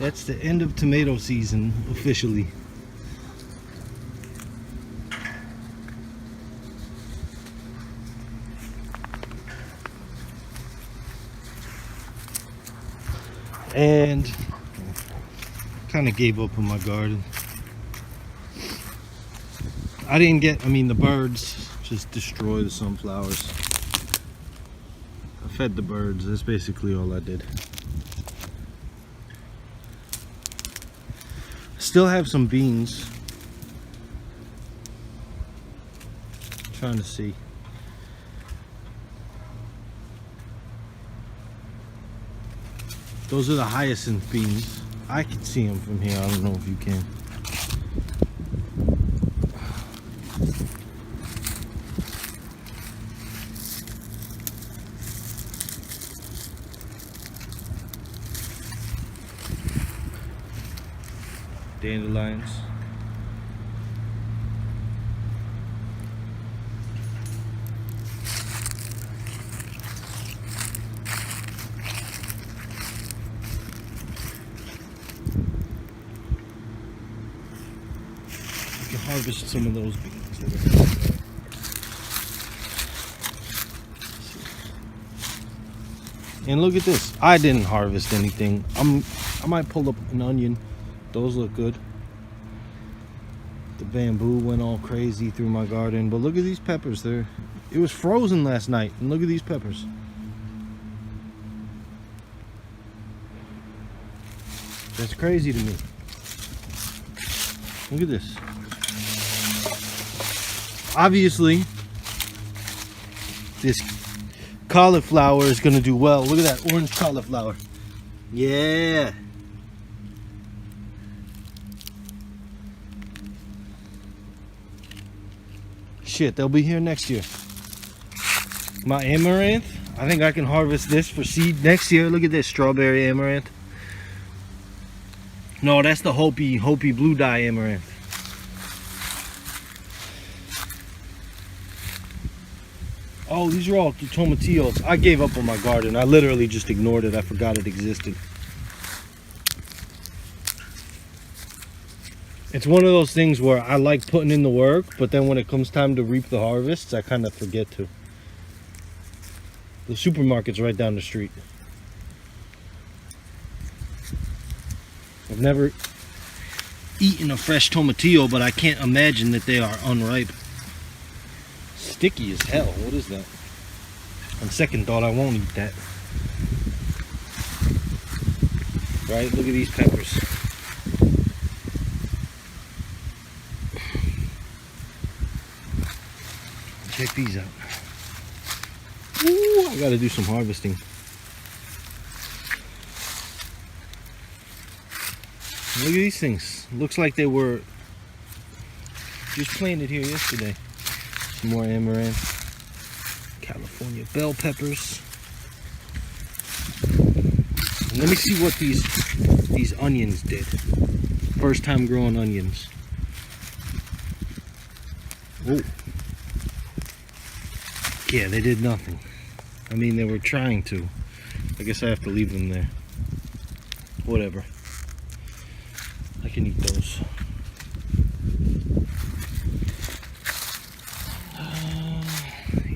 that's the end of tomato season officially. And kind of gave up on my garden. I didn't get, the birds just destroy the sunflowers. I fed the birds, that's basically all I did. Still have some beans. Trying to see. Those are the hyacinth beans. I can see them from here. I don't know if you can. Dandelions. I can harvest some of those beans. And look at this. I didn't harvest anything. I might pull up an onion. Those look good. The bamboo went all crazy through my garden, but look at these peppers. It was frozen last night, and look at these peppers. That's crazy to me. Look at this. Obviously, this cauliflower is gonna do well. Look at that orange cauliflower. Yeah. Shit, they'll be here next year. My amaranth, I think I can harvest this for seed next year. Look at this strawberry amaranth. No, that's the Hopi blue dye amaranth. Oh, these are all tomatillos. I gave up on my garden. I literally just ignored it. I forgot it existed. It's one of those things where I like putting in the work, but then when it comes time to reap the harvests, I kind of forget to. The supermarket's right down the street. I've never eaten a fresh tomatillo, but I can't imagine that they are unripe. Sticky as hell. What is that? On second thought, I won't eat that. Right? Look at these peppers. Check these out. Ooh, I gotta do some harvesting. Look at these things. Looks like they were just planted here yesterday. Some more amaranth. California bell peppers. And let me see what these onions did. First time growing onions. Oh. Yeah, they did nothing. They were trying to. I guess I have to leave them there. Whatever. I can eat those.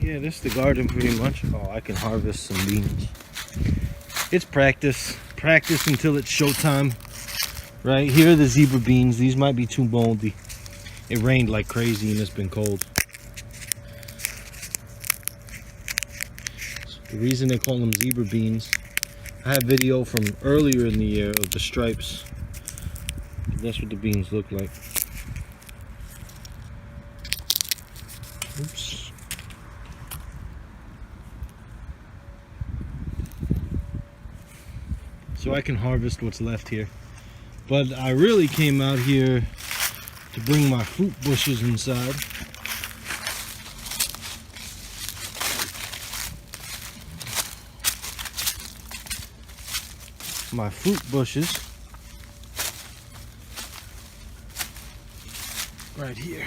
Yeah, this is the garden pretty much. Oh, I can harvest some beans. It's practice. Practice until it's showtime. Right, here are the zebra beans. These might be too moldy. It rained like crazy and it's been cold. The reason they call them zebra beans, I have video from earlier in the year of the stripes. That's what the beans look like. Oops. So I can harvest what's left here. But I really came out here to bring my fruit bushes inside. My fruit bushes right here.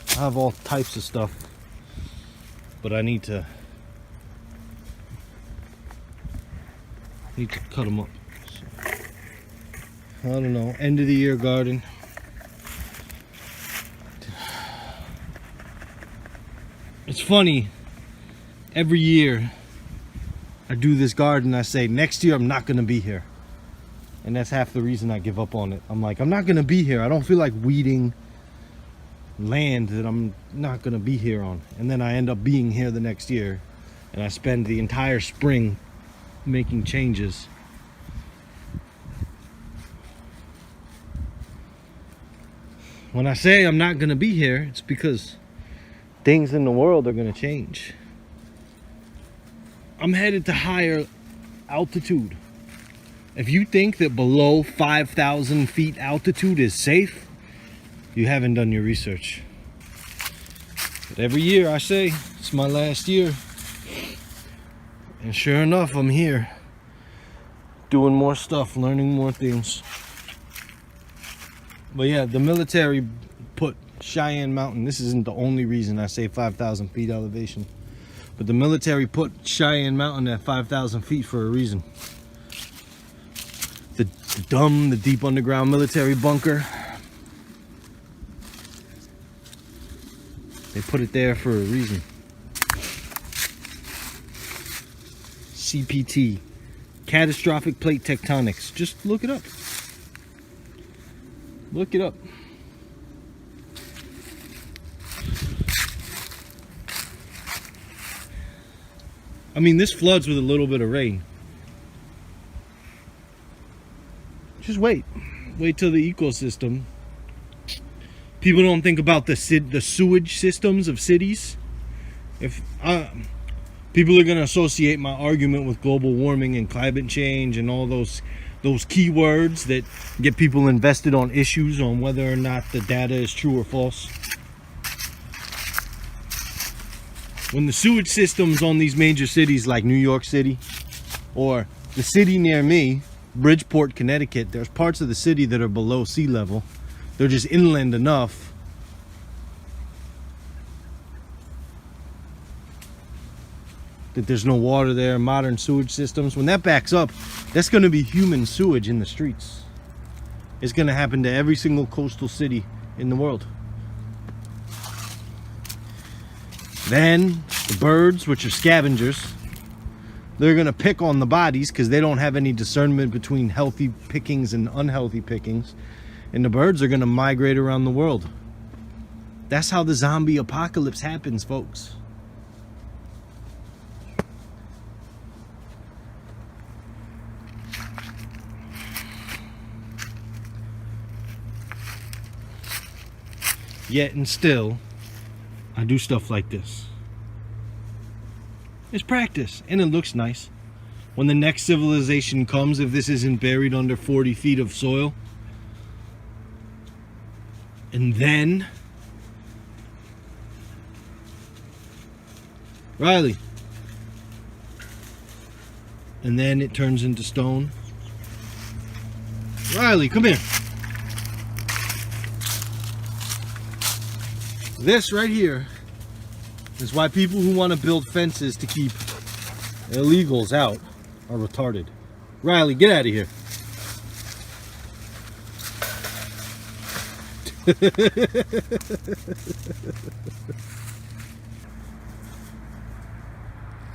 I have all types of stuff, but I need to cut them up. So. I don't know, end of the year garden. It's funny, every year I do this garden, I say next year I'm not gonna be here. And that's half the reason I give up on it. I'm like, I'm not gonna be here. I don't feel like weeding land that I'm not gonna be here on. And then I end up being here the next year, and I spend the entire spring making changes. When I say I'm not gonna be here, it's because things in the world are gonna change. I'm headed to higher altitude. If you think that below 5,000 feet altitude is safe, you haven't done your research. But every year I say, it's my last year. And sure enough, I'm here. Doing more stuff, learning more things. But yeah, the military put Cheyenne Mountain, this isn't the only reason I say 5,000 feet elevation. But the military put Cheyenne Mountain at 5,000 feet for a reason. The deep underground military bunker. They put it there for a reason. CPT, catastrophic plate tectonics. Just look it up. Look it up. I mean, this floods with a little bit of rain. Just wait till the ecosystem. People don't think about the sewage systems of cities. If people are going to associate my argument with global warming and climate change and all those keywords that get people invested on issues on whether or not the data is true or false. When the sewage systems on these major cities like New York City or the city near me, Bridgeport, Connecticut, there's parts of the city that are below sea level. They're just inland enough that there's no water there, modern sewage systems. When that backs up, that's going to be human sewage in the streets. It's going to happen to every single coastal city in the world. Then the birds, which are scavengers, they're going to pick on the bodies because they don't have any discernment between healthy pickings and unhealthy pickings. And the birds are going to migrate around the world. That's how the zombie apocalypse happens, folks. Yet and still, I do stuff like this. It's practice, and it looks nice. When the next civilization comes, if this isn't buried under 40 feet of soil, and then Riley, and then it turns into stone. Riley, come here. This right here is why people who want to build fences to keep illegals out are retarded. Riley, get out of here.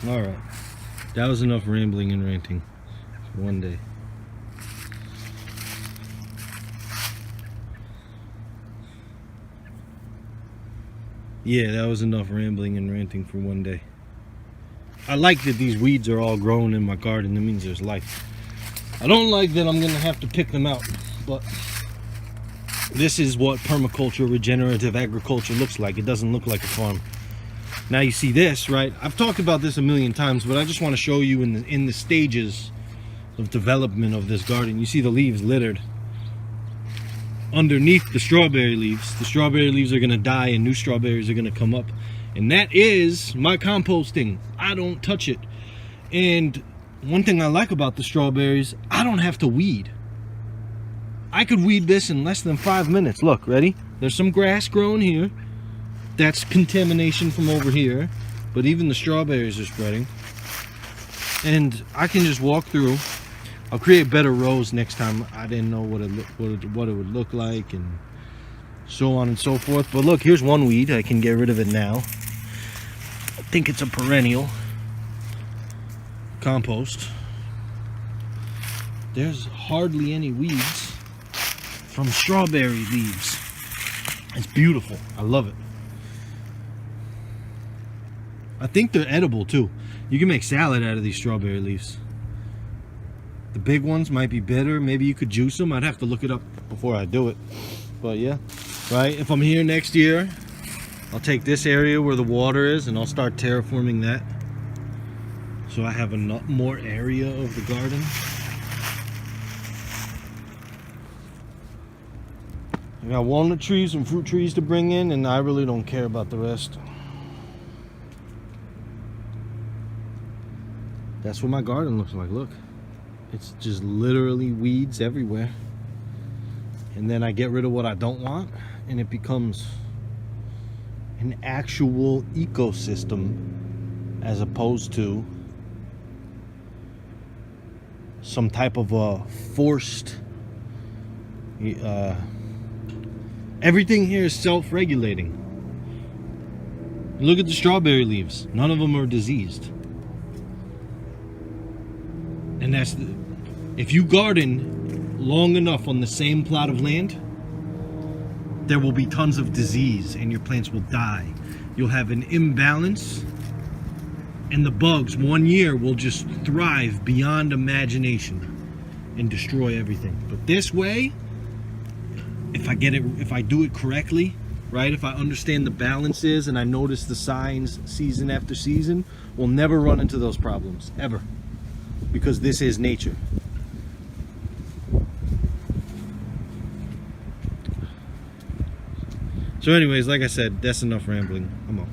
All right, that was enough rambling and ranting for one day. Yeah, that was enough rambling and ranting for one day. I like that these weeds are all grown in my garden. That means there's life. I don't like that I'm gonna have to pick them out, but this is what permaculture, regenerative agriculture looks like. It doesn't look like a farm. Now you see this, right? I've talked about this a million times, but I just want to show you in the stages of development of this garden. You see the leaves littered underneath the strawberry leaves. The strawberry leaves are going to die and new strawberries are going to come up. And that is my composting. I don't touch it. And one thing I like about the strawberries, I don't have to weed. I could weed this in less than 5 minutes. Look, ready? There's some grass growing here. That's contamination from over here. But even the strawberries are spreading. And I can just walk through. I'll create better rows next time. I didn't know what it would look like, and so on and so forth. But look, here's one weed. I can get rid of it now. I think it's a perennial. Compost. There's hardly any weeds from strawberry leaves. It's beautiful. I love it. I think they're edible too. You can make salad out of these strawberry leaves. The big ones might be bitter. Maybe you could juice them. I'd have to look it up before I do it. But yeah, right? If I'm here next year, I'll take this area where the water is and I'll start terraforming that. So I have a more area of the garden. I got walnut trees and fruit trees to bring in, and I really don't care about the rest. That's what my garden looks like. Look, it's just literally weeds everywhere. And then I get rid of what I don't want, and it becomes an actual ecosystem as opposed to some type of a forced everything here is self-regulating. Look at the strawberry leaves. None of them are diseased. And that's if you garden long enough on the same plot of land, there will be tons of disease and your plants will die. You'll have an imbalance, and the bugs 1 year will just thrive beyond imagination and destroy everything. But this way, if I do it correctly, right? If I understand the balances and I notice the signs season after season, we'll never run into those problems ever, because this is nature. So anyways, like I said, that's enough rambling. I'm out.